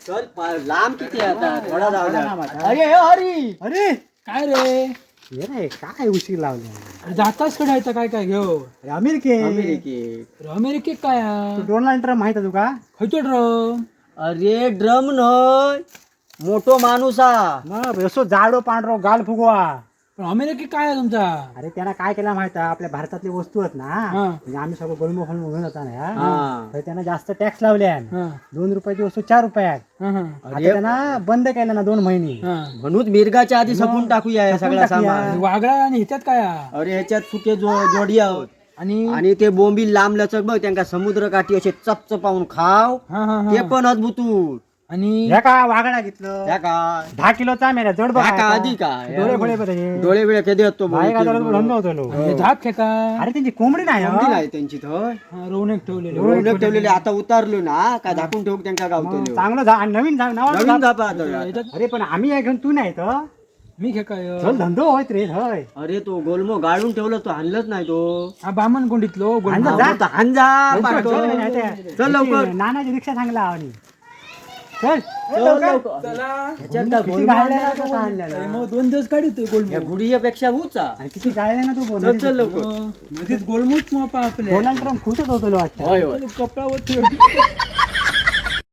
चल लांब किती आहे आता थोडा जाऊ द्या. अरे हरी अरे काय रे हे रे काय उशीर लावले जाताच कडे आहे काय काय घेऊ अमेरिके अमेरिकेत. अमेरिकेत काय डोनाल्ड ट्रम्प माहित आहे तुका खयतो ड्रम अरे ड्रम नय मोठो माणूस हा. मग असो जाडो पांढरो गाल फुगवा. पण अमेरिकेत काय आहे तुमचा अरे त्यानं काय केला माहित आहे आपल्या भारतातली वस्तू आहेत ना हा. म्हणजे आम्ही सगळं गोलमो फळमो घेऊन जाता ना हा. तर त्यानं जास्त टॅक्स लावले हा, 2 रुपयाची वस्तू 4 रुपयात हा, हा, आता त्यानं बंद केलं ना 2 महिने हा. म्हणून मिरगाच्या आधी सपून टाकूया हे सगळा टाकूया. सामान. आणि वागळा आणि ह्याच्यात काय आहे? अरे ह्याच्यात सुके जोडी आहोत आणि आणि ते बोंबील लांब लचक बघ त्यांना समुद्र काठी असे चपच पाहून खाव हा हा ते हा पण अद्भुत. आणि ह्या का वागडा घेतलं त्या काय 10 किलोचा मेला जड बघ त्या का आधी काय डोळे खोळे बघ त्याचे. डोळे बिळे कधी असतो बाहेर गाजवलं धंदा होतो लो. हे झाप खेका अरे त्यांची कोंबडी नाही हो. आहे त्यांची थय रौनक ठेवलेले रोडक ठेवलेले आता उतारलो ना काय झाकून ठेवू त्यांना मग गावतो चांगलं नवीन नावाचं नवीन झाप. झापा आता. ह्याच्यात अरे पण आम्ही आहे घेऊन तू नाही तर मी खेका चल धंदो होत रे हय अरे तो गोलमो गाळून ठेवला तो आणलंच नाही तो. हा बामण कोंडीतलो आणलं हा, जा. मग तो हाण जा, चल, पाठव. चल, नाही ते. चल लवकर. नानाची रिक्षा चांगला आवनी चल चल लवकर. चला ह्याच्यात काय किती गोलमो गाळल्या आणला ना का तो? आणलेला? अरे मग 2 दिवस काढतोय या गोलमूत गुढीपेक्षा उचा. आणि किती गाळले ना तू चल चल लवकर. मध्येच गोलमूत मोपा आपल्या डोनाल्ड ट्रम्प खुशच होतो वाटतं होय होय कपडावर ठेव